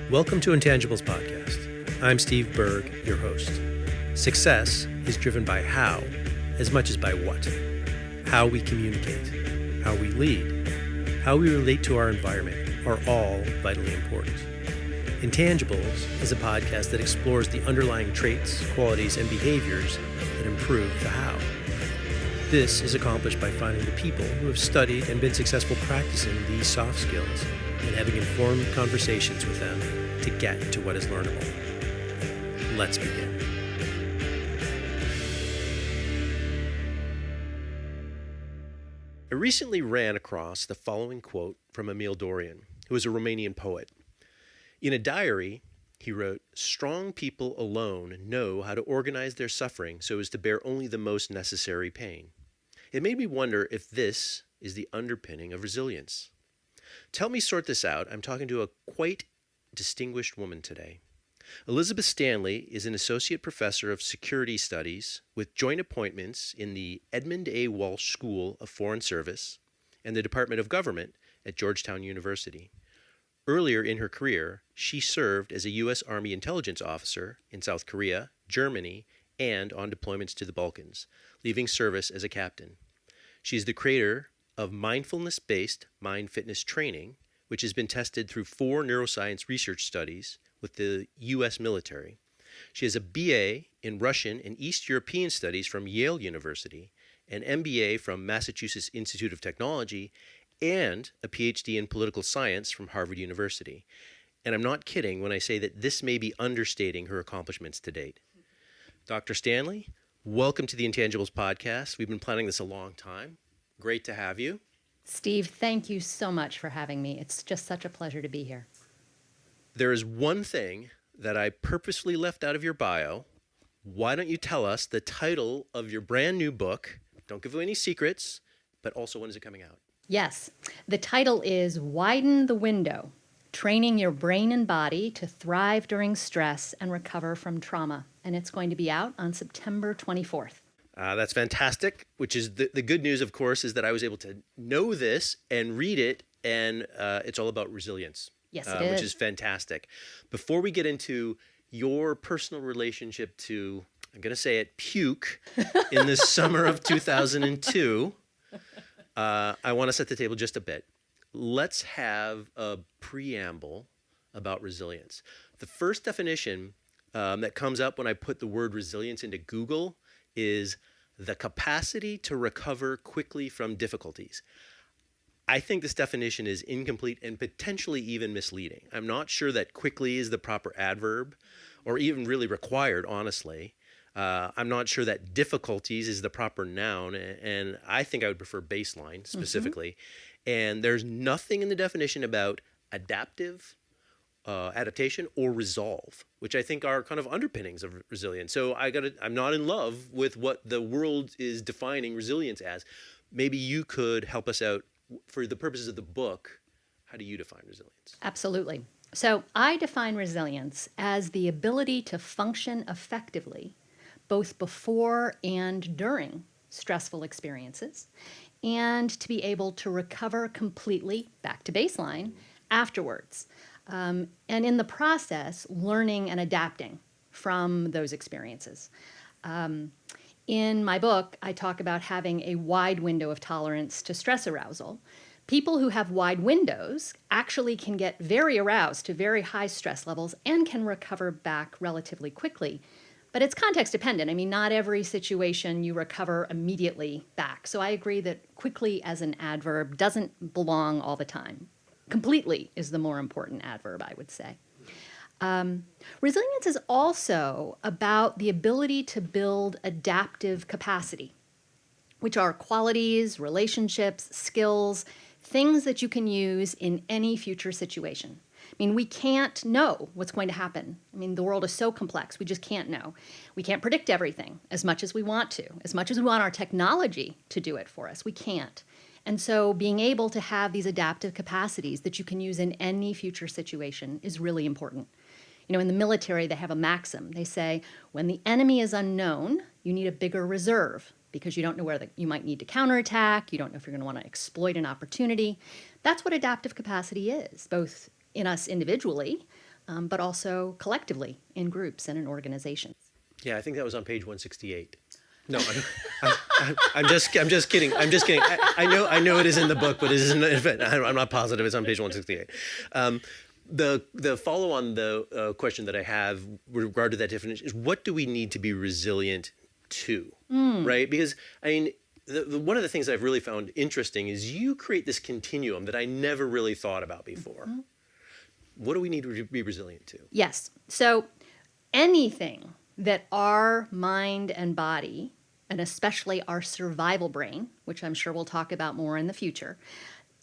Welcome to Intangibles podcast. I'm Steve Berg, your host. Success is driven by how as much as by what. How we communicate, how we lead, how we relate to our environment are all vitally important. Intangibles is a podcast that explores the underlying traits, qualities, and behaviors that improve the how. This is accomplished by finding the people who have studied and been successful practicing these soft skills and having informed conversations with them to get to what is learnable. Let's begin. I recently ran across the following quote from Emil Dorian, who is a Romanian poet. In a diary, he wrote, "Strong people alone know how to organize their suffering so as to bear only the most necessary pain." It made me wonder if this is the underpinning of resilience. To help me sort this out, I'm talking to a quite distinguished woman today. Elizabeth Stanley is an associate professor of security studies with joint appointments in the Edmund A. Walsh School of Foreign Service and the Department of Government at Georgetown University. Earlier in her career, she served as a U.S. Army intelligence officer in South Korea, Germany, and on deployments to the Balkans, leaving service as a captain. She is the creator of Mindfulness-based Mind Fitness Training, which has been tested through 4 neuroscience research studies with the U.S. military. She has a BA in Russian and East European Studies from Yale University, an MBA from Massachusetts Institute of Technology, and a Ph.D. in political science from Harvard University. And I'm not kidding when I say that this may be understating her accomplishments to date. Dr. Stanley, welcome to the Intangibles podcast. We've been planning this a long time. Great to have you. Steve, thank you so much for having me. It's just such a pleasure to be here. There is one thing that I purposefully left out of your bio. Why don't you tell us the title of your brand new book? Don't give away any secrets, but also when is it coming out? Yes, the title is Widen the Window, Training Your Brain and Body to Thrive During Stress and Recover from Trauma. And it's going to be out on September 24th. That's fantastic, which is the good news, of course, is that I was able to know this and read it, and it's all about resilience. Yes, it is. Which is fantastic. Before we get into your personal relationship to, I'm going to say it, puke in the summer of 2002, I want to set the table just a bit. Let's have a preamble about resilience. The first definition that comes up when I put the word resilience into Google is the capacity to recover quickly from difficulties. I think this definition is incomplete and potentially even misleading. I'm not sure that quickly is the proper adverb or even really required, honestly. I'm not sure that difficulties is the proper noun, and I think I would prefer baseline specifically. And there's nothing in the definition about adaptation or resolve, which I think are kind of underpinnings of resilience. So I'm not in love with what the world is defining resilience as. Maybe you could help us out for the purposes of the book. How do you define resilience? Absolutely. So I define resilience as the ability to function effectively both before and during stressful experiences, and to be able to recover completely back to baseline afterwards. And in the process, learning and adapting from those experiences. In my book, I talk about having a wide window of tolerance to stress arousal. People who have wide windows actually can get very aroused to very high stress levels and can recover back relatively quickly. But it's context dependent. I mean, not every situation you recover immediately back. So I agree that quickly as an adverb doesn't belong all the time. Completely is the more important adverb, I would say. Resilience is also about the ability to build adaptive capacity, which are qualities, relationships, skills, things that you can use in any future situation. I mean, we can't know what's going to happen. I mean, the world is so complex, we just can't know. We can't predict everything as much as we want to, as much as we want our technology to do it for us. We can't. And so being able to have these adaptive capacities that you can use in any future situation is really important. You know, in the military, they have a maxim. They say, when the enemy is unknown, you need a bigger reserve because you don't know where you might need to counterattack. You don't know if you're going to want to exploit an opportunity. That's what adaptive capacity is, both in us individually, but also collectively in groups and in organizations. Yeah, I think that was on page 168. No, I'm just kidding. I'm just kidding. I know it is in the book, but it isn't. I'm not positive it's on page 168. The follow on the question that I have with regard to that definition is, what do we need to be resilient to, right? Because I mean, one of the things I've really found interesting is you create this continuum that I never really thought about before. Mm-hmm. What do we need to be resilient to? Yes. So anything that our mind and body, and especially our survival brain, which I'm sure we'll talk about more in the future,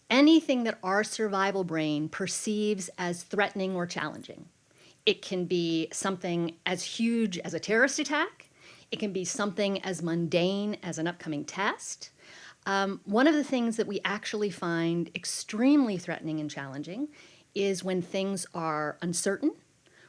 anything that our survival brain perceives as threatening or challenging. It can be something as huge as a terrorist attack. It can be something as mundane as an upcoming test. One of the things that we actually find extremely threatening and challenging is when things are uncertain,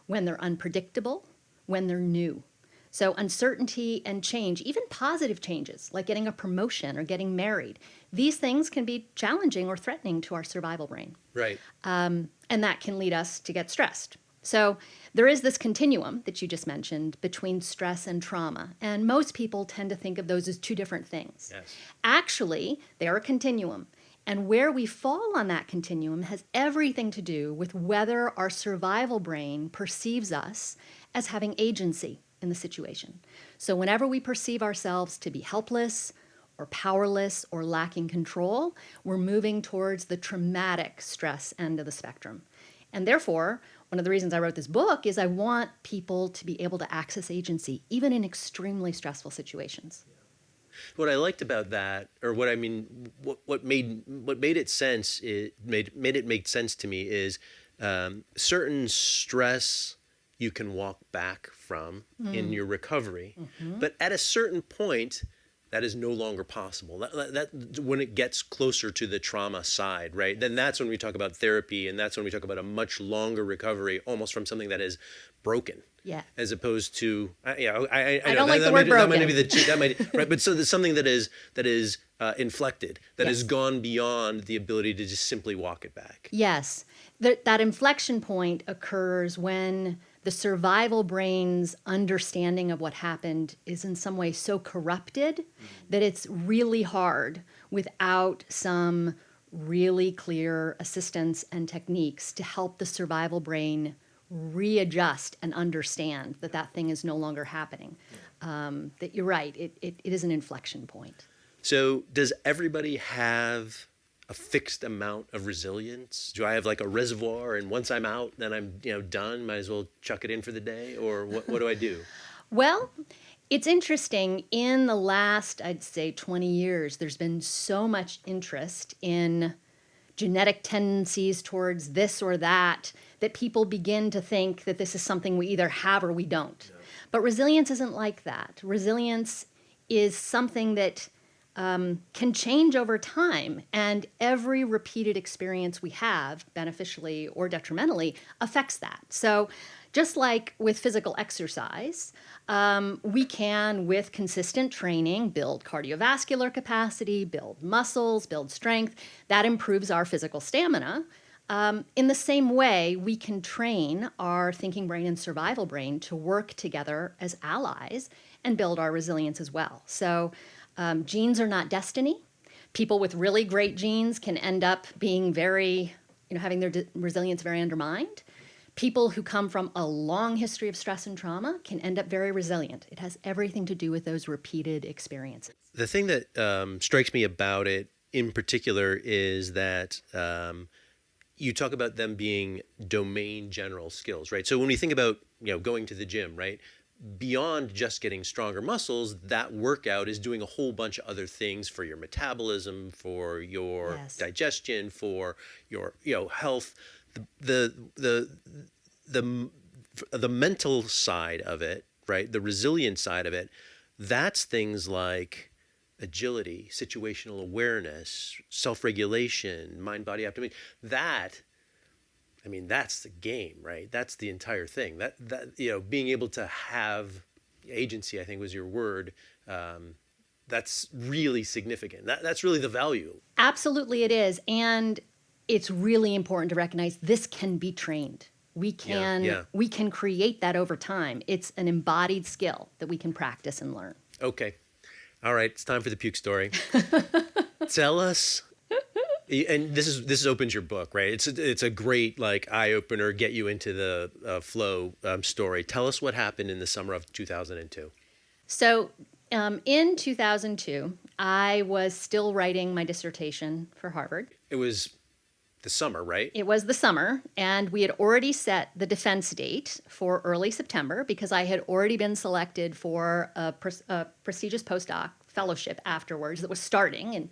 when they're unpredictable, when they're new. So uncertainty and change, even positive changes like getting a promotion or getting married, these things can be challenging or threatening to our survival brain. Right. And that can lead us to get stressed. So there is this continuum that you just mentioned between stress and trauma. And most people tend to think of those as two different things. Yes. Actually, they are a continuum. And where we fall on that continuum has everything to do with whether our survival brain perceives us as having agency in the situation. So whenever we perceive ourselves to be helpless or powerless or lacking control, we're moving towards the traumatic stress end of the spectrum. And therefore, one of the reasons I wrote this book is I want people to be able to access agency, even in extremely stressful situations. What I liked about that, or what I mean, what made it sense, made it make sense to me is certain stress you can walk back from in your recovery, but at a certain point, that is no longer possible. That when it gets closer to the trauma side, right? Then that's when we talk about therapy, and that's when we talk about a much longer recovery, almost from something that is broken. Yeah. As opposed to, I don't like the word broken. That might right, but so there's something that is inflected, that Yes. has gone beyond the ability to just simply walk it back. Yes. That inflection point occurs when the survival brain's understanding of what happened is in some way so corrupted that it's really hard without some really clear assistance and techniques to help the survival brain readjust and understand that that thing is no longer happening. That you're right, it is an inflection point. So does everybody have a fixed amount of resilience? Do I have like a reservoir, and once I'm out, then I'm done, might as well chuck it in for the day? Or what do I do? Well, it's interesting. In the last, I'd say 20 years, there's been so much interest in genetic tendencies towards this or that people begin to think that this is something we either have or we don't. No. But resilience isn't like that. Resilience is something that can change over time, and every repeated experience we have, beneficially or detrimentally, affects that. So just like with physical exercise, we can, with consistent training, build cardiovascular capacity, build muscles, build strength. That improves our physical stamina. In the same way, we can train our thinking brain and survival brain to work together as allies and build our resilience as well. So genes are not destiny. People with really great genes can end up being very, having their resilience very undermined. People who come from a long history of stress and trauma can end up very resilient. It has everything to do with those repeated experiences. The thing that strikes me about it in particular is that you talk about them being domain general skills, right? So when we think about, going to the gym, right? Beyond just getting stronger muscles, that workout is doing a whole bunch of other things for your metabolism, for your Yes. digestion, for your health. The mental side of it, right? The resilient side of it, that's things like agility, situational awareness, self-regulation, mind-body optimization. That's the game, right? That's the entire thing. That being able to have agency, I think was your word. That's really significant. That's really the value. Absolutely it is. And it's really important to recognize this can be trained. We can we can create that over time. It's an embodied skill that we can practice and learn. Okay. All right. It's time for the puke story. Tell us, and this opens your book, right? It's a great like eye opener, get you into the flow story. Tell us what happened in the summer of 2002. So in 2002, I was still writing my dissertation for Harvard. It was the summer, right? It was the summer, and we had already set the defense date for early September because I had already been selected for a prestigious postdoc fellowship afterwards that was starting. And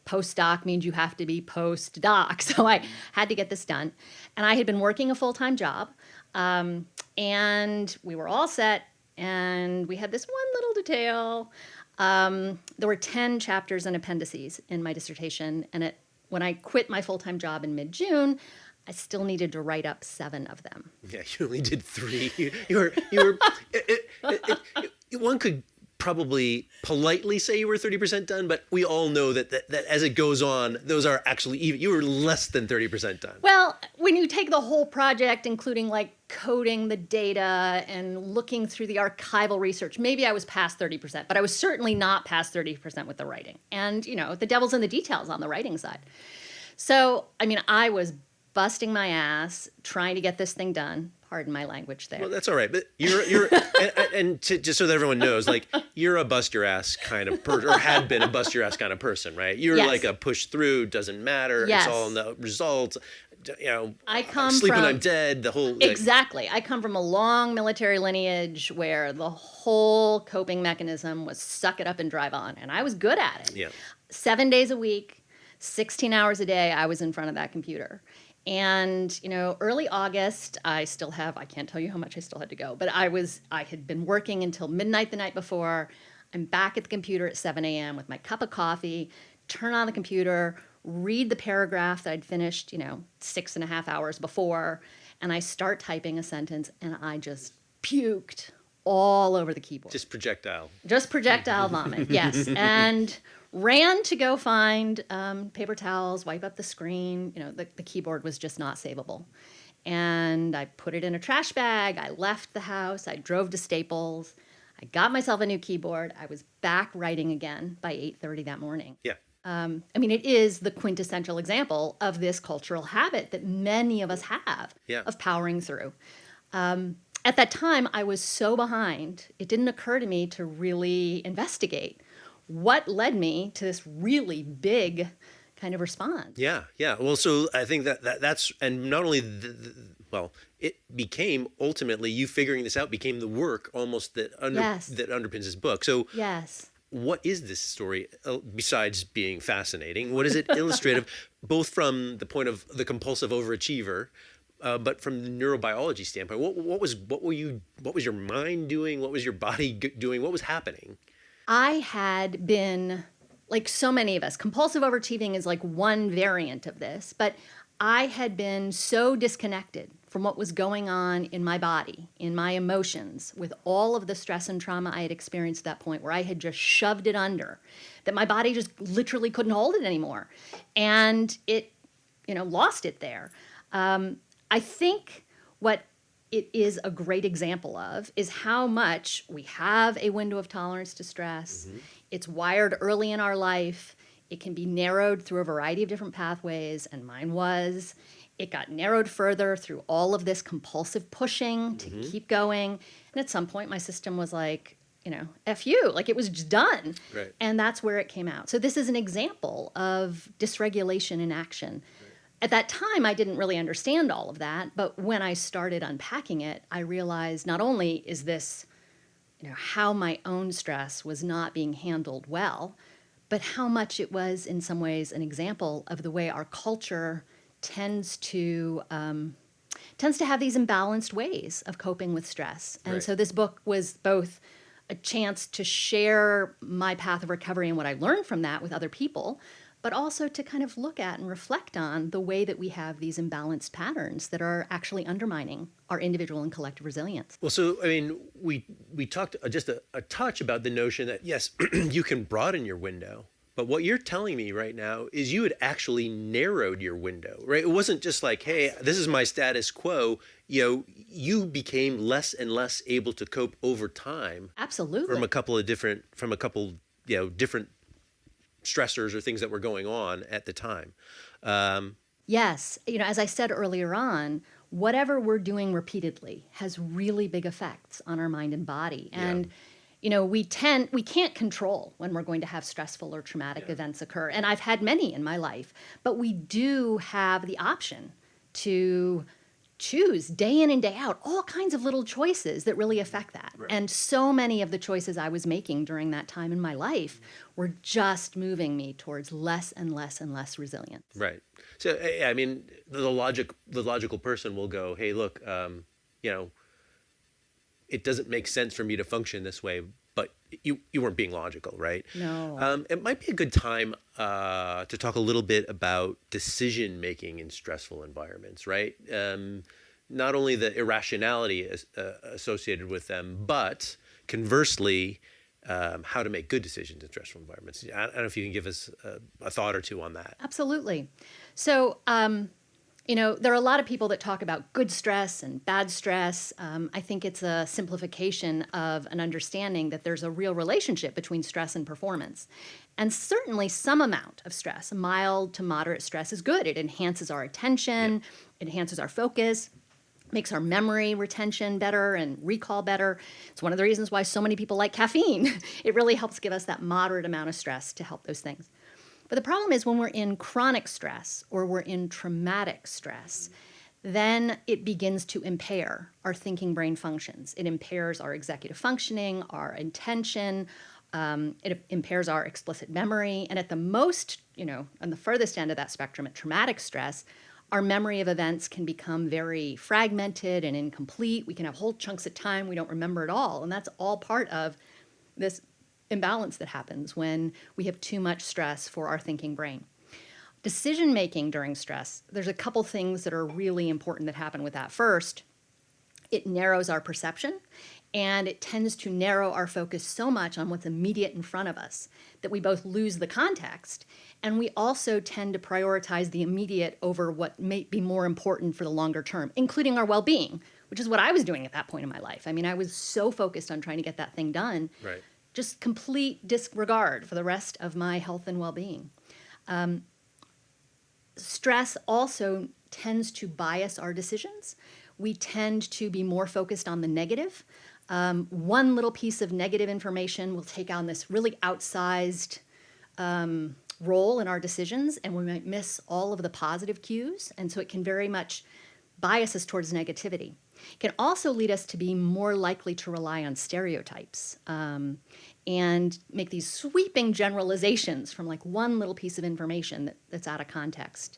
postdoc means you have to be postdoc. So I had to get this done. And I had been working a full-time job, and we were all set. And we had this one little detail. There were 10 chapters and appendices in my dissertation. And when I quit my full-time job in mid-June, I still needed to write up 7 of them. Yeah, you only did 3. One could probably politely say you were 30% done, but we all know that as it goes on, those are actually even. You were less than 30% done. Well, when you take the whole project, including like coding the data and looking through the archival research, maybe I was past 30%, but I was certainly not past 30% with the writing. And, the devil's in the details on the writing side. So, I was busting my ass trying to get this thing done. Pardon my language there. Well, that's all right. But you're just so that everyone knows, like, you're a bust your ass kind of person, or had been a bust your ass kind of person, right? You're like a push through, doesn't matter. Yes. It's all in the results. I come sleep when from, I'm dead. The whole exactly. I come from a long military lineage where the whole coping mechanism was suck it up and drive on, and I was good at it. Yeah. 7 days a week, 16 hours a day, I was in front of that computer. And, early August, I can't tell you how much I still had to go, but I had been working until midnight the night before. I'm back at the computer at 7 a.m. with my cup of coffee, turn on the computer, read the paragraph that I'd finished, 6.5 hours before, and I start typing a sentence, and I just puked all over the keyboard. Just projectile vomit, yes. And ran to go find paper towels, wipe up the screen. The keyboard was just not savable. And I put it in a trash bag. I left the house. I drove to Staples. I got myself a new keyboard. I was back writing again by 8:30 that morning. Yeah. It is the quintessential example of this cultural habit that many of us have of powering through. At that time, I was so behind, it didn't occur to me to really investigate what led me to this really big kind of response. Yeah. Well, so I think that's, and not only, it became ultimately, you figuring this out became the work almost that underpins this book. So yes. What is this story besides being fascinating? What is it illustrative, both from the point of the compulsive overachiever, but from the neurobiology standpoint? What was your mind doing? What was your body doing? What was happening? I had been, like so many of us, compulsive overachieving is like one variant of this, but I had been so disconnected from what was going on in my body, in my emotions, with all of the stress and trauma I had experienced at that point, where I had just shoved it under, that my body just literally couldn't hold it anymore. And it, lost it there. I think what it is a great example of is how much we have a window of tolerance to stress. Mm-hmm. It's wired early in our life. It can be narrowed through a variety of different pathways, and mine was. It got narrowed further through all of this compulsive pushing to keep going. And at some point, my system was like, F you, like it was just done. Right. And that's where it came out. So this is an example of dysregulation in action. At that time, I didn't really understand all of that, but when I started unpacking it, I realized not only is this, how my own stress was not being handled well, but how much it was in some ways an example of the way our culture tends to have these imbalanced ways of coping with stress. And so this book was both a chance to share my path of recovery and what I learned from that with other people, but also to kind of look at and reflect on the way that we have these imbalanced patterns that are actually undermining our individual and collective resilience. Well, so, we talked just a touch about the notion that, yes, you can broaden your window, But what you're telling me right now is you had actually narrowed your window, right? It wasn't just like, hey, this is my status quo. You became less and less able to cope over time Absolutely. from a couple, different stressors or things that were going on at the time. Yes. As I said earlier on, whatever we're doing repeatedly has really big effects on our mind and body. And, we can't control when we're going to have stressful or traumatic events occur. And I've had many in my life, but we do have the option to choose day in and day out all kinds of little choices that really affect that. Right. And so many of the choices I was making during that time in my life were just moving me towards less and less and less resilience. Right. So, I mean, the logical person will go, hey, look, it doesn't make sense for me to function this way, but you weren't being logical, right? No. It might be a good time to talk a little bit about decision making in stressful environments, right? Not only the irrationality associated with them, but conversely, how to make good decisions in stressful environments. I don't know if you can give us a thought or two on that. Absolutely. So, there are a lot of people that talk about good stress and bad stress. I think it's a simplification of an understanding that there's a real relationship between stress and performance. And certainly some amount of stress, mild to moderate stress, is good. It enhances our attention, it enhances our focus, makes our memory retention better and recall better. It's one of the reasons why so many people like caffeine. It really helps give us that moderate amount of stress to help those things. But the problem is when we're in chronic stress or we're in traumatic stress, then it begins to impair our thinking brain functions. It impairs our executive functioning, our intention, it impairs our explicit memory. And at the most, on the furthest end of that spectrum, at traumatic stress, our memory of events can become very fragmented and incomplete. We can have whole chunks of time we don't remember at all. And that's all part of this imbalance that happens when we have too much stress for our thinking brain. Decision making during stress, there's a couple things that are really important that happen with that. First, it narrows our perception, and it tends to narrow our focus so much on what's immediate in front of us that we both lose the context, and we also tend to prioritize the immediate over what may be more important for the longer term, including our well-being, which is what I was doing at that point in my life. I mean, I was so focused on trying to get that thing done. Right. Just complete disregard for the rest of my health and well-being. Stress also tends to bias our decisions. We tend to be more focused on the negative. One little piece of negative information will take on this really outsized role in our decisions, and we might miss all of the positive cues. And so it can very much bias us towards negativity. It can also lead us to be more likely to rely on stereotypes and make these sweeping generalizations from like one little piece of information that's out of context.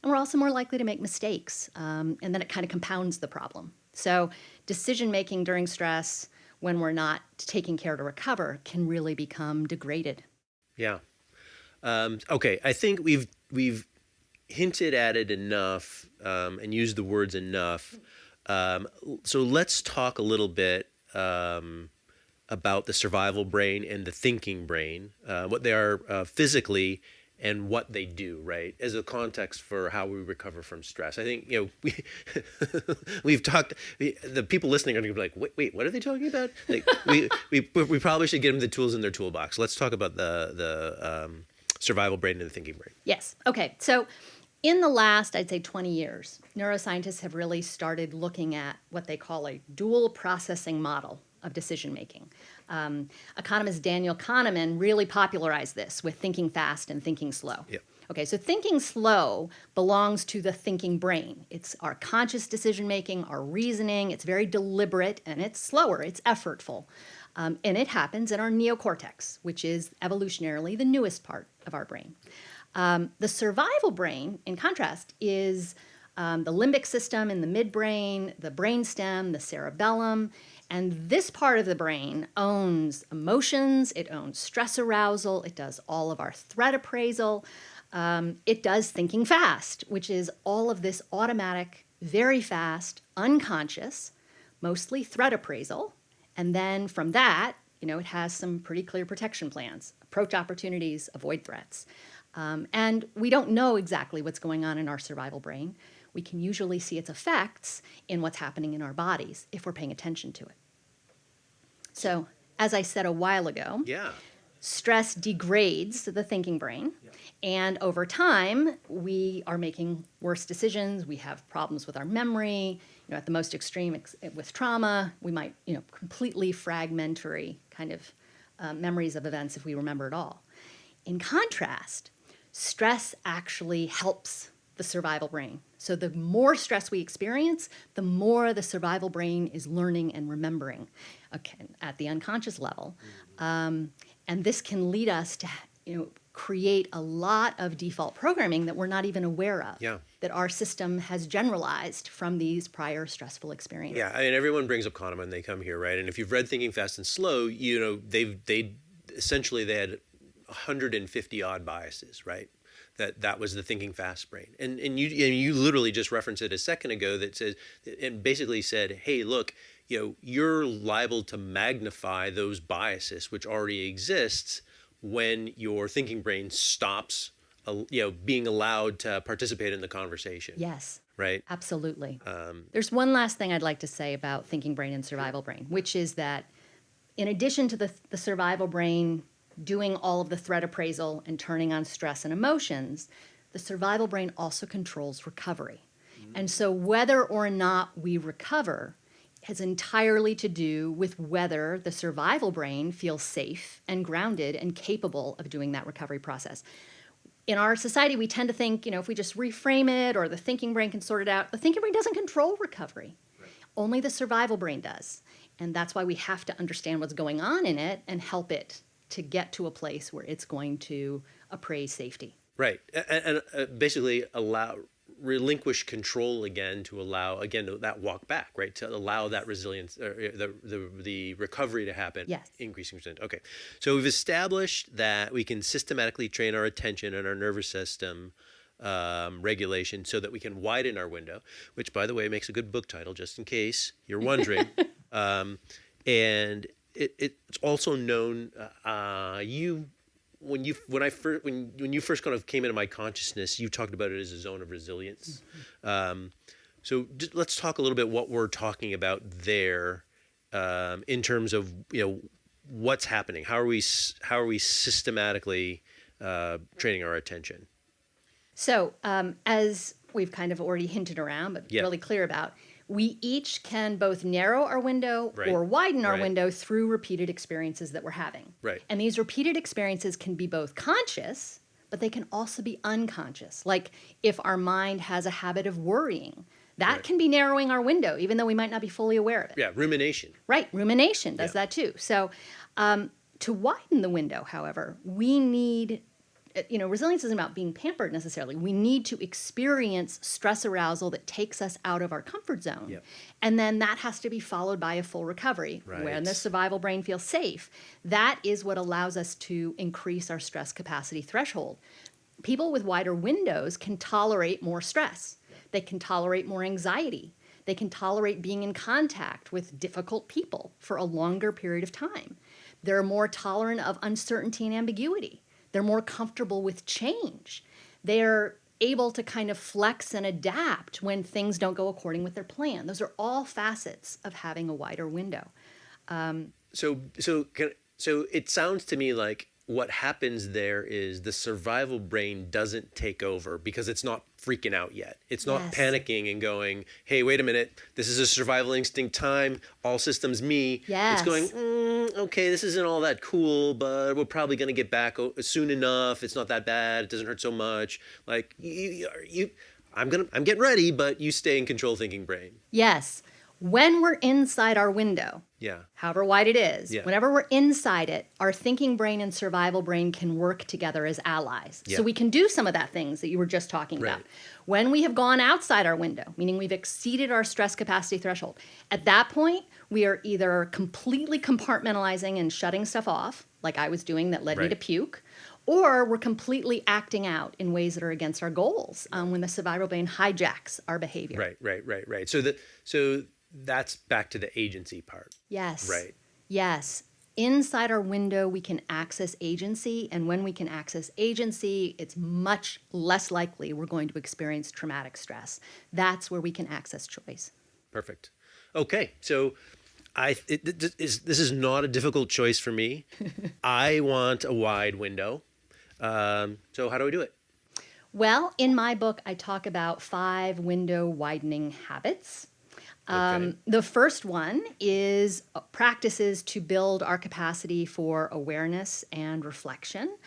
And we're also more likely to make mistakes, and then it kind of compounds the problem. So decision-making during stress, when we're not taking care to recover, can really become degraded. Yeah. Okay, I think we've hinted at it enough and used the words enough. So let's talk a little bit about the survival brain and the thinking brain, what they are physically and what they do, right, as a context for how we recover from stress. I think, we've talked, the people listening are going to be like, wait, what are they talking about? Like, we probably should get them the tools in their toolbox. Let's talk about the survival brain and the thinking brain. Yes. Okay. So in the last, I'd say 20 years, neuroscientists have really started looking at what they call a dual processing model of decision making. Economist Daniel Kahneman really popularized this with thinking fast and thinking slow. Yep. Okay, so thinking slow belongs to the thinking brain. It's our conscious decision making, our reasoning. It's very deliberate and it's slower, it's effortful. And it happens in our neocortex, which is evolutionarily the newest part of our brain. The survival brain, in contrast, is the limbic system in the midbrain, the brainstem, the cerebellum. And this part of the brain owns emotions, it owns stress arousal, it does all of our threat appraisal, it does thinking fast, which is all of this automatic, very fast, unconscious, mostly threat appraisal. And then from that, it has some pretty clear protection plans. approach opportunities, avoid threats. And we don't know exactly what's going on in our survival brain. We can usually see its effects in what's happening in our bodies if we're paying attention to it. So, as I said a while ago, stress degrades the thinking brain. And over time, we are making worse decisions. We have problems with our memory. At the most extreme with trauma, we might, completely fragmentary kind of memories of events if we remember it all. In contrast, stress actually helps the survival brain. So the more stress we experience, the more the survival brain is learning and remembering at the unconscious level. And this can lead us to create a lot of default programming that we're not even aware of, that our system has generalized from these prior stressful experiences. Yeah, I mean, everyone brings up Kahneman when they come here, right? And if you've read Thinking Fast and Slow, they essentially had 150 odd biases, right? That was the thinking fast brain. And you literally just referenced it a second ago that says, and basically said, hey, look, you're liable to magnify those biases which already exists when your thinking brain stops, being allowed to participate in the conversation. Yes. Right? Absolutely. There's one last thing I'd like to say about thinking brain and survival brain, which is that in addition to the survival brain doing all of the threat appraisal and turning on stress and emotions, the survival brain also controls recovery. And so whether or not we recover has entirely to do with whether the survival brain feels safe and grounded and capable of doing that recovery process. In our society, we tend to think, if we just reframe it or the thinking brain can sort it out, the thinking brain doesn't control recovery. Right. Only the survival brain does. And that's why we have to understand what's going on in it and help it to get to a place where it's going to appraise safety. Right. And basically relinquish control again to allow, that walk back, right? To allow that resilience, or the recovery to happen. Yes. Increasing resilience. Okay. So we've established that we can systematically train our attention and our nervous system regulation so that we can widen our window, which, by the way, makes a good book title, just in case you're wondering. And it's also known, when you first kind of came into my consciousness, you talked about it as a zone of resilience. Mm-hmm. So let's talk a little bit what we're talking about there, in terms of what's happening. How are we systematically training our attention? So as we've kind of already hinted around, but really clear about, we each can both narrow our window or widen our window through repeated experiences that we're having. Right. And these repeated experiences can be both conscious, but they can also be unconscious. Like if our mind has a habit of worrying, that can be narrowing our window, even though we might not be fully aware of it. Yeah, rumination. Right, rumination does that too. So to widen the window, however, we need... resilience isn't about being pampered necessarily. We need to experience stress arousal that takes us out of our comfort zone. Yep. And then that has to be followed by a full recovery. Right. When the survival brain feels safe. That is what allows us to increase our stress capacity threshold. People with wider windows can tolerate more stress. They can tolerate more anxiety. They can tolerate being in contact with difficult people for a longer period of time. They're more tolerant of uncertainty and ambiguity. They're more comfortable with change. They're able to kind of flex and adapt when things don't go according with their plan. Those are all facets of having a wider window. So it sounds to me like what happens there is the survival brain doesn't take over because it's not freaking out yet. It's not panicking and going, hey, wait a minute, this is a survival instinct time, all systems me. Yes. It's going, okay, this isn't all that cool, but we're probably going to get back soon enough. It's not that bad. It doesn't hurt so much. Like, I'm getting ready, but you stay in control thinking brain. Yes. When we're inside our window, however wide it is, whenever we're inside it, our thinking brain and survival brain can work together as allies. So we can do some of that things that you were just talking about. When we have gone outside our window, meaning we've exceeded our stress capacity threshold, at that point, we are either completely compartmentalizing and shutting stuff off, like I was doing that led me to puke, or we're completely acting out in ways that are against our goals when the survival brain hijacks our behavior. Right. So that's back to the agency part. Yes. Right. Yes. inside our window, we can access agency. And when we can access agency, it's much less likely we're going to experience traumatic stress. That's where we can access choice. Perfect. Okay. So this is not a difficult choice for me. I want a wide window. So how do we do it? Well, in my book, I talk about 5 window widening habits. Okay. The first one is practices to build our capacity for awareness and reflection.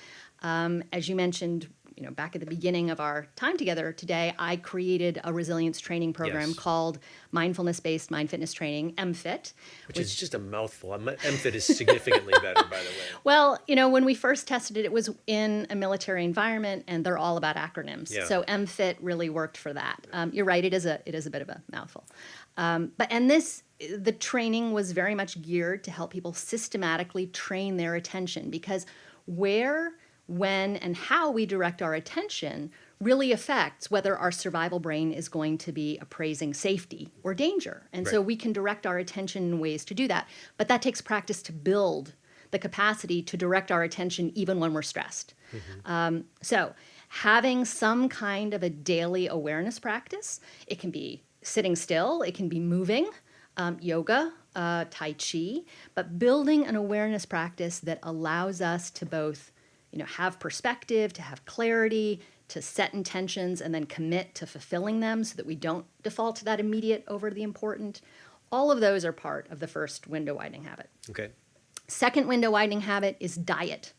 As you mentioned, back at the beginning of our time together today, I created a resilience training program Yes. called Mindfulness-based Mind Fitness Training, MFIT. Which is just a mouthful. MFIT is significantly better, by the way. Well, when we first tested it, it was in a military environment, and they're all about acronyms. Yeah. So MFIT really worked for that. You're right; it is a bit of a mouthful. The training was very much geared to help people systematically train their attention, because where, when, and how we direct our attention really affects whether our survival brain is going to be appraising safety or danger. And so Right. we can direct our attention in ways to do that. But that takes practice to build the capacity to direct our attention even when we're stressed. So having some kind of a daily awareness practice, it can be sitting still, it can be moving, yoga, Tai Chi, but building an awareness practice that allows us to both have perspective, to have clarity, to set intentions, and then commit to fulfilling them so that we don't default to that immediate over the important. All of those are part of the first window widening habit. Okay. Second window widening habit is diet.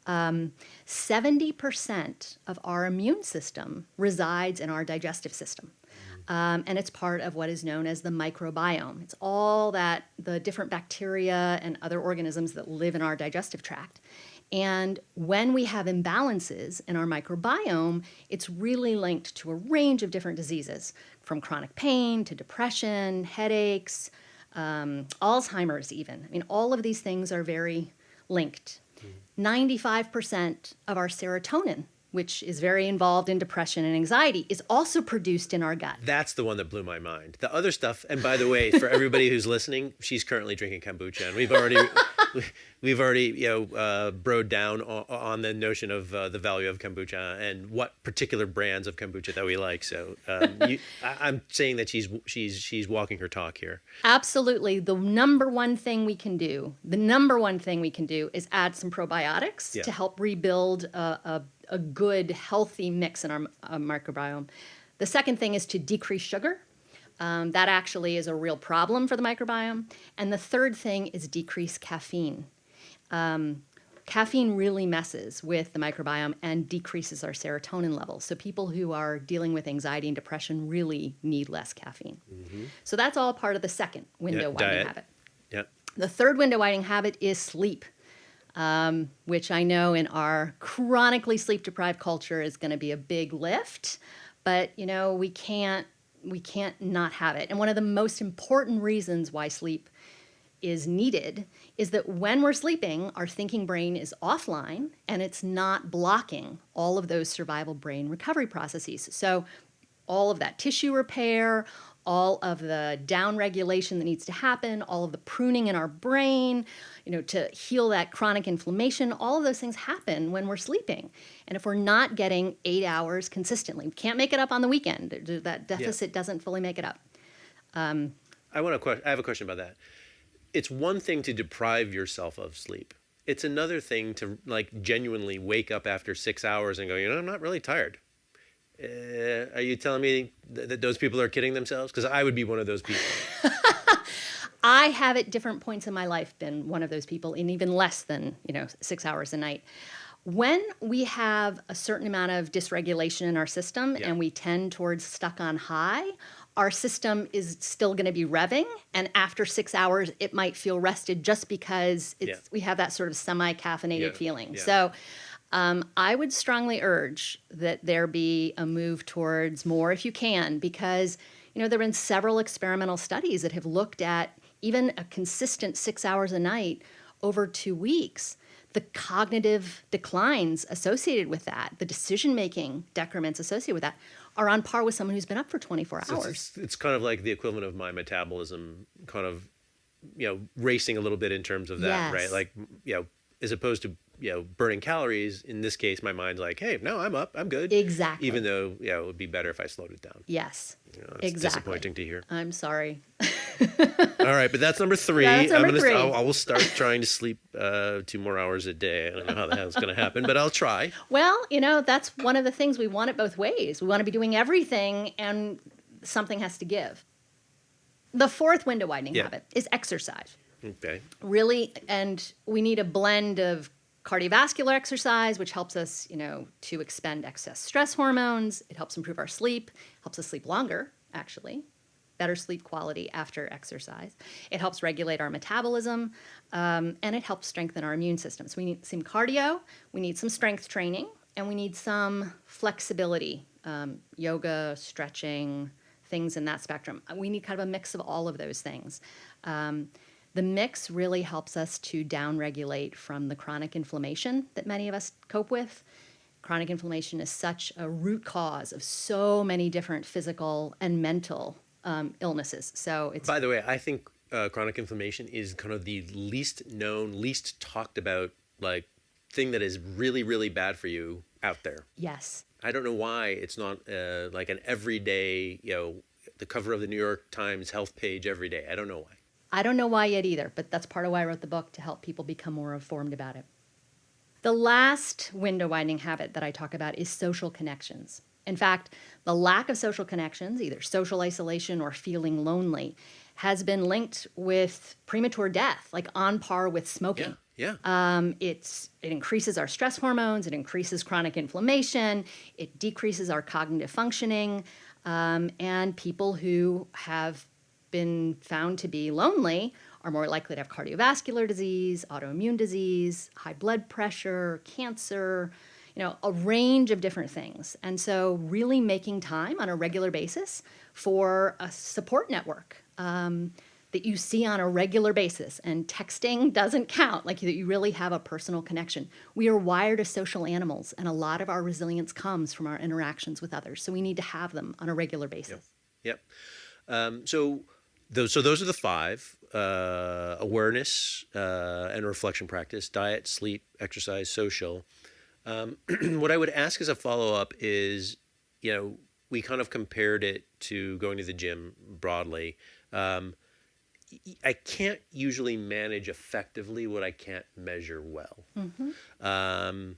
70% of our immune system resides in our digestive system. And it's part of what is known as the microbiome. It's all the different bacteria and other organisms that live in our digestive tract. And when we have imbalances in our microbiome, it's really linked to a range of different diseases, from chronic pain to depression, headaches, Alzheimer's even. I mean, all of these things are very linked. 95% of our serotonin, which is very involved in depression and anxiety, is also produced in our gut. That's the one that blew my mind. The other stuff, and by the way, for everybody who's listening, she's currently drinking kombucha, and we've already broed down on the notion of the value of kombucha and what particular brands of kombucha that we like. So I'm saying that she's walking her talk here. Absolutely. The number one thing we can do is add some probiotics to help rebuild a good, healthy mix in our microbiome. The second thing is to decrease sugar. That actually is a real problem for the microbiome. And the third thing is decrease caffeine. Caffeine really messes with the microbiome and decreases our serotonin levels. So people who are dealing with anxiety and depression really need less caffeine. Mm-hmm. So that's all part of the second window widening habit. Yeah. The third window widening habit is sleep. Which I know in our chronically sleep-deprived culture is going to be a big lift, but we can't not have it. And one of the most important reasons why sleep is needed is that when we're sleeping, our thinking brain is offline and it's not blocking all of those survival brain recovery processes. So all of that tissue repair, all of the down regulation that needs to happen, all of the pruning in our brain, to heal that chronic inflammation, all of those things happen when we're sleeping. And if we're not getting 8 hours consistently, we can't make it up on the weekend. That deficit doesn't fully make it up. I have a question about that. It's one thing to deprive yourself of sleep. It's another thing to genuinely wake up after 6 hours and go, I'm not really tired. Are you telling me that those people are kidding themselves? Because I would be one of those people. I have at different points in my life been one of those people in even less than 6 hours a night. When we have a certain amount of dysregulation in our system and we tend towards stuck on high, our system is still going to be revving. And after 6 hours, it might feel rested just because we have that sort of semi-caffeinated feeling. Yeah. So I would strongly urge that there be a move towards more if you can, because there have been several experimental studies that have looked at even a consistent 6 hours a night over 2 weeks. The cognitive declines associated with that, the decision-making decrements associated with that, are on par with someone who's been up for 24 hours. It's kind of like the equivalent of my metabolism kind of racing a little bit in terms of that, right? Yes. Like, as opposed to, burning calories, in this case, my mind's like, hey, no, I'm up, I'm good. Exactly. Even though, it would be better if I slowed it down. Yes. It's Exactly. disappointing to hear. I'm sorry. All right, but that's number 3. That's number 3. I will start trying to sleep 2 more hours a day. I don't know how the hell's going to happen, but I'll try. Well, that's one of the things we want it both ways. We want to be doing everything, and something has to give. The 4th window widening habit is exercise. Okay. Really, and we need a blend of cardiovascular exercise, which helps us, to expend excess stress hormones. It helps improve our sleep, helps us sleep longer, actually. Better sleep quality after exercise. It helps regulate our metabolism, and it helps strengthen our immune system. So we need some cardio, we need some strength training, and we need some flexibility, yoga, stretching, things in that spectrum. We need kind of a mix of all of those things. The mix really helps us to downregulate from the chronic inflammation that many of us cope with. Chronic inflammation is such a root cause of so many different physical and mental illnesses. So it's. By the way, I think chronic inflammation is kind of the least known, least talked about, like, thing that is really, really bad for you out there. Yes. I don't know why it's not like an everyday, the cover of the New York Times health page every day. I don't know why. I don't know why yet either, but that's part of why I wrote the book, to help people become more informed about it. The last window widening habit that I talk about is social connections. In fact, the lack of social connections, either social isolation or feeling lonely, has been linked with premature death, like on par with smoking. Yeah. It increases our stress hormones, it increases chronic inflammation, it decreases our cognitive functioning, and people who have been found to be lonely are more likely to have cardiovascular disease, autoimmune disease, high blood pressure, cancer, a range of different things. And so really making time on a regular basis for a support network that you see on a regular basis, and texting doesn't count, like that you really have a personal connection. We are wired as social animals, and a lot of our resilience comes from our interactions with others. So we need to have them on a regular basis. Yep. So those are the 5: awareness and reflection practice, diet, sleep, exercise, social. What I would ask as a follow-up is, we kind of compared it to going to the gym broadly. I can't usually manage effectively what I can't measure well. Mm-hmm.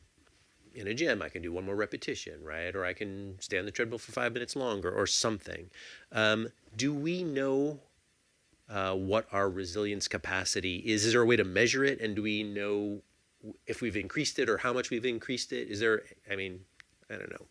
In a gym, I can do 1 more repetition, right? Or I can stay on the treadmill for 5 minutes longer or something. Do we know what our resilience capacity is? Is there a way to measure it? And do we know if we've increased it or how much we've increased it? I don't know.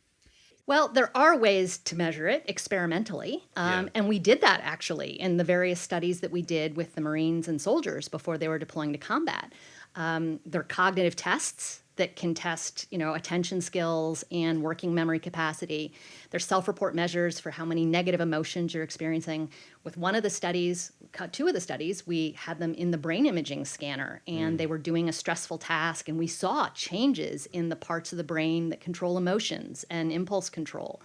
Well, there are ways to measure it experimentally, and we did that actually in the various studies that we did with the Marines and soldiers before they were deploying to combat. There are cognitive tests that can test, attention skills and working memory capacity. There's self-report measures for how many negative emotions you're experiencing. With 2 of the studies, we had them in the brain imaging scanner, and they were doing a stressful task, and we saw changes in the parts of the brain that control emotions and impulse control.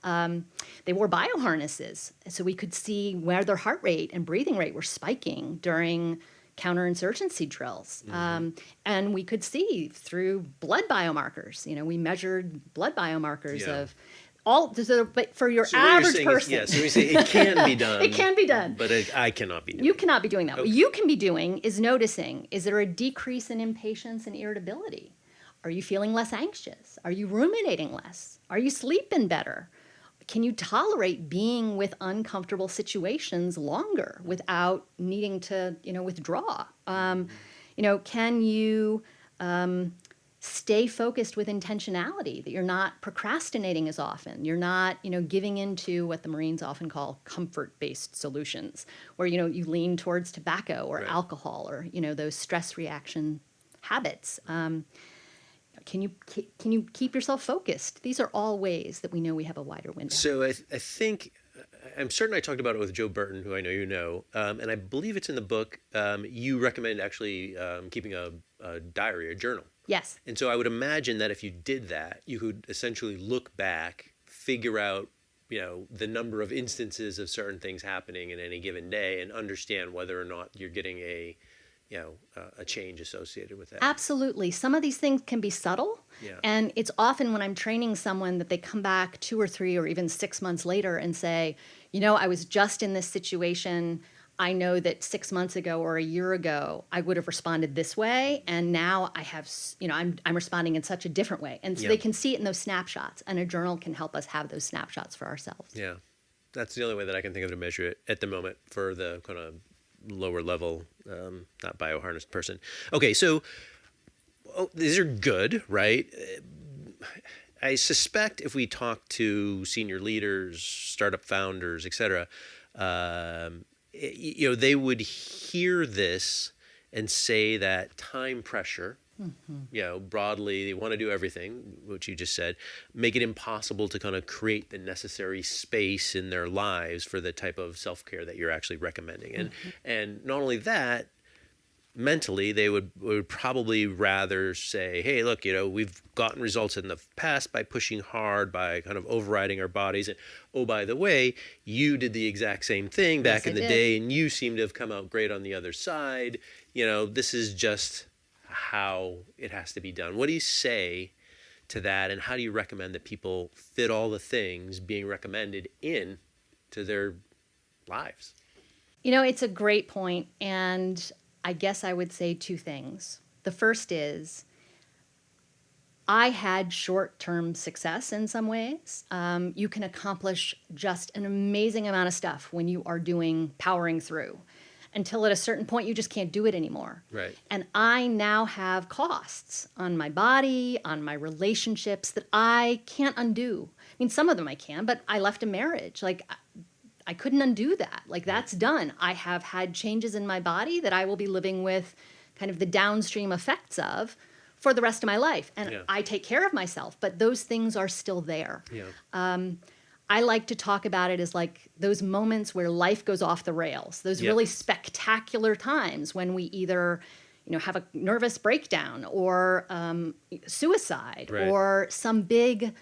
They wore bioharnesses, so we could see where their heart rate and breathing rate were spiking during counterinsurgency drills. And we could see through blood biomarkers. We measured blood biomarkers of all, but for your average person. So we say it can be done. It can be done. But I cannot be doing it. You cannot be doing that. Okay. What you can be doing is noticing, is there a decrease in impatience and irritability? Are you feeling less anxious? Are you ruminating less? Are you sleeping better? Can you tolerate being with uncomfortable situations longer without needing to, withdraw? Can you stay focused with intentionality, that you're not procrastinating as often? You're not, giving into what the Marines often call comfort-based solutions, where, you lean towards tobacco or alcohol or, those stress reaction habits. Can you keep yourself focused? These are all ways that we know we have a wider window. So I think, I'm certain I talked about it with Joe Burton, who I know you know, and I believe it's in the book. You recommend actually keeping a diary, a journal. Yes. And so I would imagine that if you did that, you could essentially look back, figure out, the number of instances of certain things happening in any given day and understand whether or not you're getting a change associated with that. Absolutely. Some of these things can be subtle. Yeah. And it's often when I'm training someone that they come back 2 or 3 or even 6 months later and say, I was just in this situation. I know that 6 months ago or a year ago, I would have responded this way. And now I have, I'm responding in such a different way. And so they can see it in those snapshots. And a journal can help us have those snapshots for ourselves. Yeah. That's the only way that I can think of to measure it at the moment for the kind of lower level, not bioharnessed person. Okay, so these are good, right? I suspect if we talk to senior leaders, startup founders, et cetera, they would hear this and say that time pressure, broadly, they want to do everything, which you just said, make it impossible to kind of create the necessary space in their lives for the type of self-care that you're actually recommending. And not only that, mentally, they would probably rather say, hey, look, we've gotten results in the past by pushing hard, by kind of overriding our bodies. And, oh, by the way, you did the exact same thing back in the day, and you seem to have come out great on the other side. This is just how it has to be done. What do you say to that, and how do you recommend that people fit all the things being recommended in to their lives? It's a great point, and I guess I would say 2 things. The first is I had short-term success in some ways. You can accomplish just an amazing amount of stuff when you are powering through, until at a certain point you just can't do it anymore. Right. And I now have costs on my body, on my relationships that I can't undo. I mean, some of them I can, but I left a marriage. I couldn't undo that. That's done. I have had changes in my body that I will be living with kind of the downstream effects of for the rest of my life. And I take care of myself, but those things are still there. Yeah. I like to talk about it as those moments where life goes off the rails, those really spectacular times when we either have a nervous breakdown or suicide or some big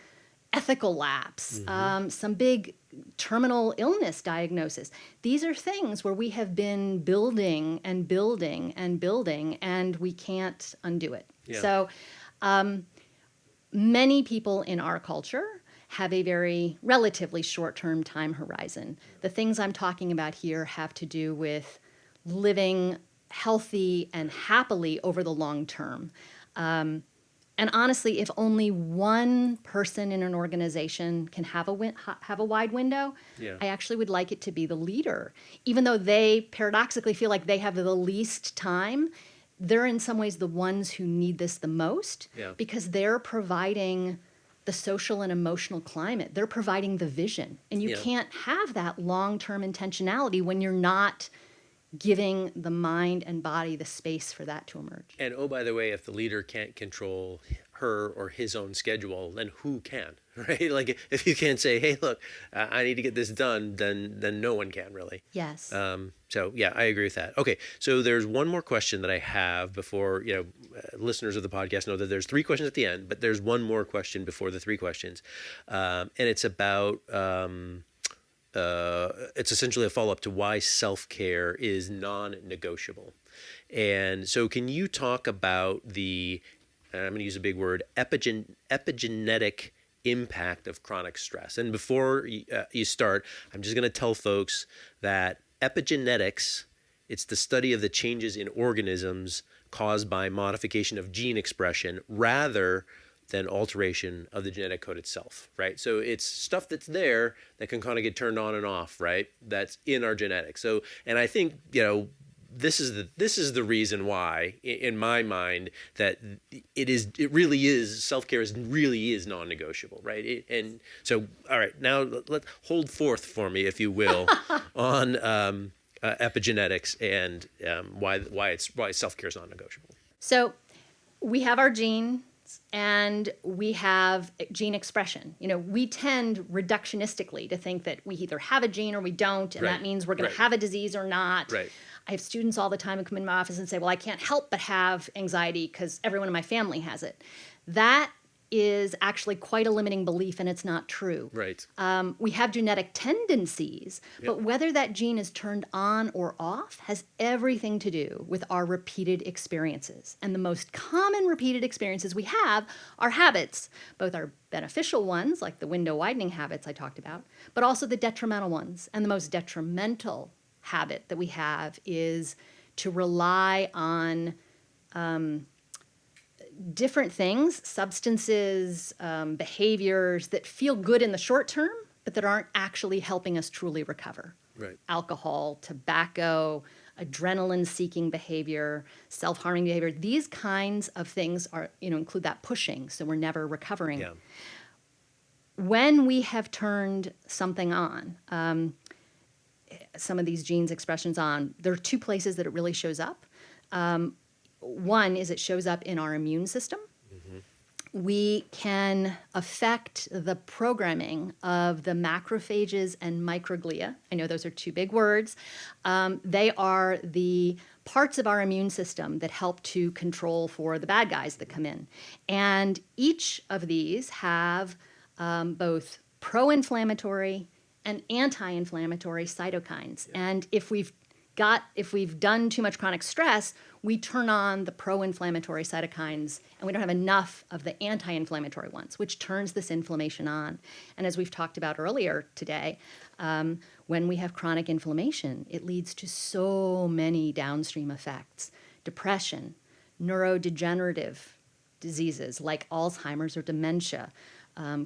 ethical lapse, some big terminal illness diagnosis. These are things where we have been building and building and building, and we can't undo it. Yeah. So many people in our culture have a very relatively short-term time horizon. The things I'm talking about here have to do with living healthy and happily over the long term. And honestly, if only one person in an organization can have a wide window, I actually would like it to be the leader. Even though they paradoxically feel like they have the least time, they're in some ways the ones who need this the most because they're providing the social and emotional climate. They're providing the vision. And you can't have that long-term intentionality when you're not giving the mind and body the space for that to emerge. And oh, by the way, if the leader can't control her or his own schedule, then who can, right? If you can't say, hey, look, I need to get this done, then no one can really. Yes. So yeah, I agree with that. Okay, so there's one more question that I have before, listeners of the podcast know that there's 3 questions at the end, but there's one more question before the 3 questions. And it's about, it's essentially a follow-up to why self-care is non-negotiable. And so can you talk about the, I'm going to use a big word, epigenetic impact of chronic stress? And before you start, I'm just going to tell folks that epigenetics, it's the study of the changes in organisms caused by modification of gene expression rather than alteration of the genetic code itself, right? So it's stuff that's there that can kind of get turned on and off, right? That's in our genetics. So, and I think, this is the reason why, in my mind, that it really is self-care really is non-negotiable, right? And so, all right, now let's hold forth for me, if you will, on epigenetics and why self-care is non-negotiable. So we have our genes and we have gene expression. We tend reductionistically to think that we either have a gene or we don't, and that means we're going to have a disease or not. Right. I have students all the time who come in my office and say, well, I can't help but have anxiety because everyone in my family has it. That is actually quite a limiting belief, and it's not true. Right. We have genetic tendencies, but whether that gene is turned on or off has everything to do with our repeated experiences. And the most common repeated experiences we have are habits, both our beneficial ones, like the window widening habits I talked about, but also the detrimental ones. And the most detrimental habit that we have is to rely on different things, substances, behaviors that feel good in the short term, but that aren't actually helping us truly recover. Right. Alcohol, tobacco, adrenaline-seeking behavior, self-harming behavior. These kinds of things are, include that pushing, so we're never recovering. Yeah. When we have turned something on, some of these genes expressions on, there are two places that it really shows up. One is it shows up in our immune system. We can affect the programming of the macrophages and microglia. I know those are two big words. They are the parts of our immune system that help to control for the bad guys that come in. And each of these have both pro-inflammatory and anti-inflammatory cytokines. Yeah. And if we've done too much chronic stress, we turn on the pro-inflammatory cytokines and we don't have enough of the anti-inflammatory ones, which turns this inflammation on. And as we've talked about earlier today, when we have chronic inflammation, it leads to so many downstream effects: depression, neurodegenerative diseases like Alzheimer's or dementia,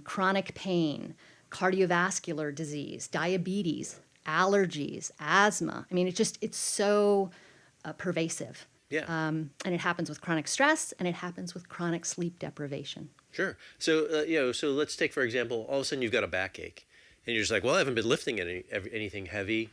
chronic pain, cardiovascular disease, diabetes, allergies, asthma. I mean, it's so pervasive. Yeah. And it happens with chronic stress, and it happens with chronic sleep deprivation. Sure. So, so let's take, for example, all of a sudden you've got a backache, and you're just like, well, I haven't been lifting anything heavy.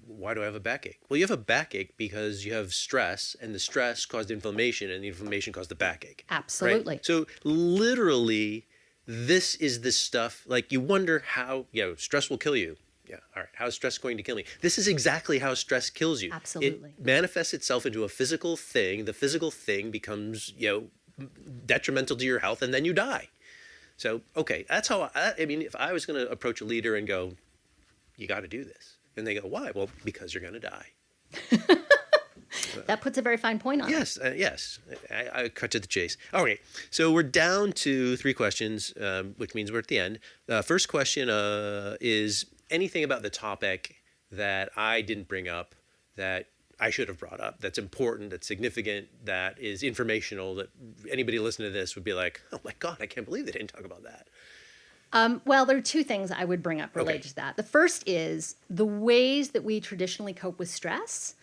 Why do I have a backache? Well, you have a backache because you have stress, and the stress caused inflammation, and the inflammation caused the backache. Absolutely. Right? So literally, this is the stuff, like you wonder how, stress will kill you. Yeah. All right. How is stress going to kill me? This is exactly how stress kills you. Absolutely. It manifests itself into a physical thing. The physical thing becomes, detrimental to your health, and then you die. So, okay, that's how, I mean, if I was going to approach a leader and go, you got to do this. And they go, why? Well, because you're going to die. That puts a very fine point on it. Yes. I cut to the chase. All right. So we're down to 3 questions, which means we're at the end. First question is anything about the topic that I didn't bring up that I should have brought up, that's important, that's significant, that is informational, that anybody listening to this would be like, oh my God, I can't believe they didn't talk about that. Well, there are 2 things I would bring up related to that. The first is the ways that we traditionally cope with stress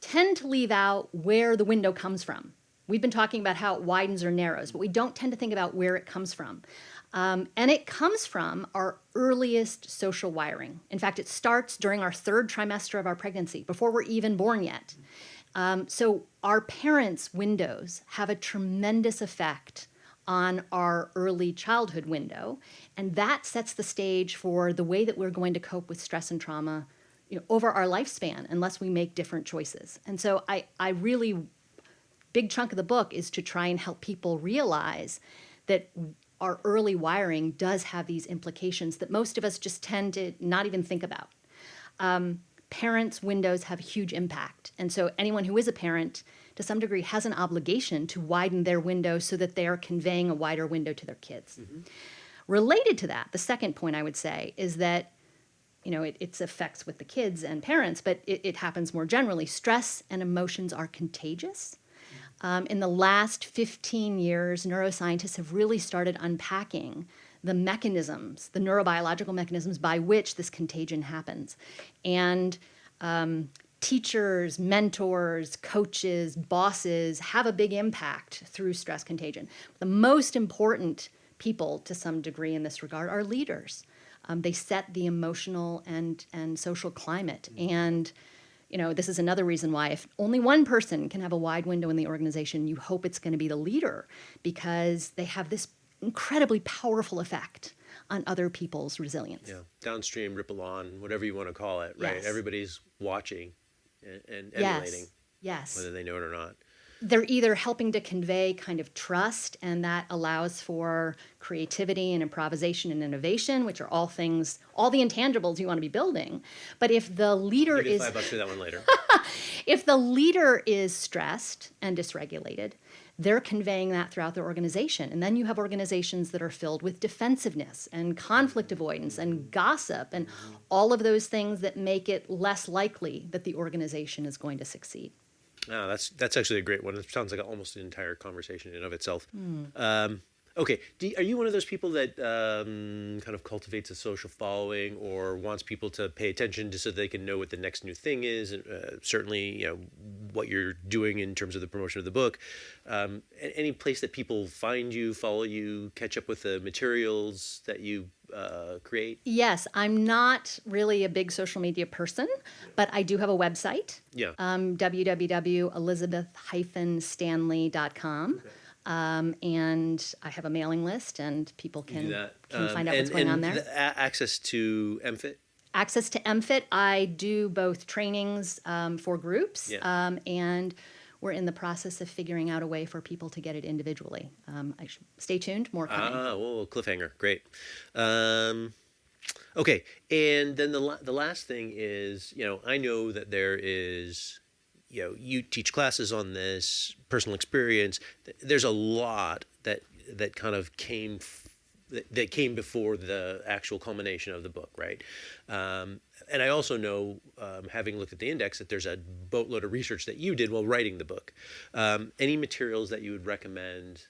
tend to leave out where the window comes from. We've been talking about how it widens or narrows, but we don't tend to think about where it comes from. And it comes from our earliest social wiring. In fact, it starts during our 3rd trimester of our pregnancy, before we're even born yet. So our parents' windows have a tremendous effect on our early childhood window, and that sets the stage for the way that we're going to cope with stress and trauma over our lifespan, unless we make different choices. And so I really, big chunk of the book is to try and help people realize that our early wiring does have these implications that most of us just tend to not even think about. Parents' windows have a huge impact. And so anyone who is a parent, to some degree, has an obligation to widen their window so that they are conveying a wider window to their kids. Mm-hmm. Related to that, the second point I would say is that it's effects with the kids and parents, but it happens more generally. Stress and emotions are contagious. In the last 15 years, neuroscientists have really started unpacking the mechanisms, the neurobiological mechanisms by which this contagion happens. And teachers, mentors, coaches, bosses have a big impact through stress contagion. The most important people, to some degree in this regard, are leaders. They set the emotional and social climate. And this is another reason why if only one person can have a wide window in the organization, you hope it's going to be the leader, because they have this incredibly powerful effect on other people's resilience. Yeah, downstream, ripple on, whatever you want to call it, right? Yes. Everybody's watching and emulating, yes, whether they know it or not. They're either helping to convey kind of trust, and that allows for creativity and improvisation and innovation, which are all things, all the intangibles you want to be building. But if the leader Give you is $5 for that one later. if the leader is stressed and dysregulated, they're conveying that throughout their organization. And then you have organizations that are filled with defensiveness and conflict avoidance and gossip and all of those things that make it less likely that the organization is going to succeed. Oh, that's actually a great one. It sounds like almost an entire conversation in and of itself. Okay, are you one of those people that kind of cultivates a social following or wants people to pay attention just so they can know what the next new thing is? And certainly, what you're doing in terms of the promotion of the book. Any place that people find you, follow you, catch up with the materials that you create? Yes, I'm not really a big social media person, but I do have a website. Yeah. www.elizabeth-stanley.com. Okay. And I have a mailing list, and people can find out what's going on there. And access to MFIT? Access to MFIT, I do both trainings for groups, Yeah. And we're in the process of figuring out a way for people to get it individually. Stay tuned, more coming. Well, cliffhanger, great. Okay, and then the last thing is, I know that there is, you teach classes on this, personal experience. There's a lot that kind of came before the actual culmination of the book, right? And I also know, having looked at the index, that there's a boatload of research that you did while writing the book. Any materials that you would recommend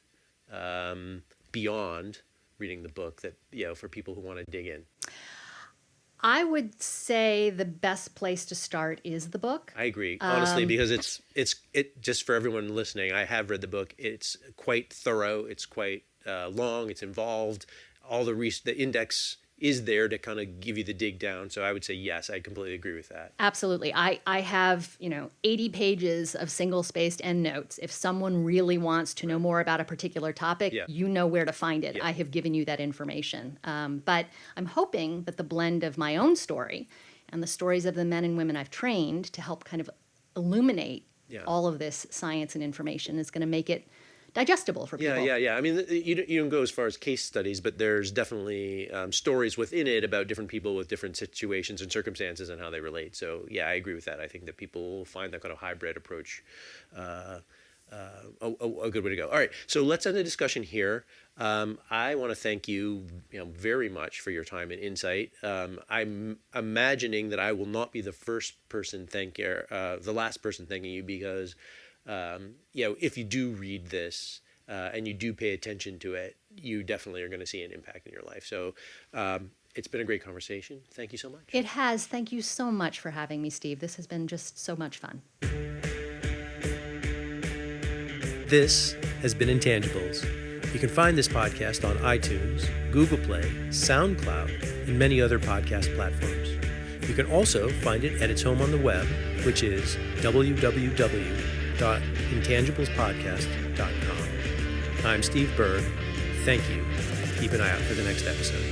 beyond reading the book that, for people who want to dig in? I would say the best place to start is the book. I agree, honestly, because it's just for everyone listening. I have read the book. It's quite thorough. It's quite long. It's involved. All the index is there to kind of give you the dig down. So I would say yes, I completely agree with that. Absolutely. I have 80 pages of single-spaced endnotes. If someone really wants to know more about a particular topic, Yeah. you know where to find it. Yeah. I have given you that information. But I'm hoping that the blend of my own story and the stories of the men and women I've trained to help kind of illuminate Yeah. all of this science and information is going to make it digestible for people. Yeah. I mean, you don't go as far as case studies, but there's definitely stories within it about different people with different situations and circumstances and how they relate. So, yeah, I agree with that. I think that people will find that kind of hybrid approach a good way to go. All right, so let's end the discussion here. I want to thank you, very much for your time and insight. I'm imagining that I will not be the last person thanking you, because if you do read this and you do pay attention to it, you definitely are going to see an impact in your life. So it's been a great conversation. Thank you so much. It has. Thank you so much for having me, Steve. This has been just so much fun. This has been Intangibles. You can find this podcast on iTunes, Google Play, SoundCloud, and many other podcast platforms. You can also find it at its home on the web, which is www.intangiblespodcast.com. I'm Steve BERG. Thank you. Keep an eye out for the next episode.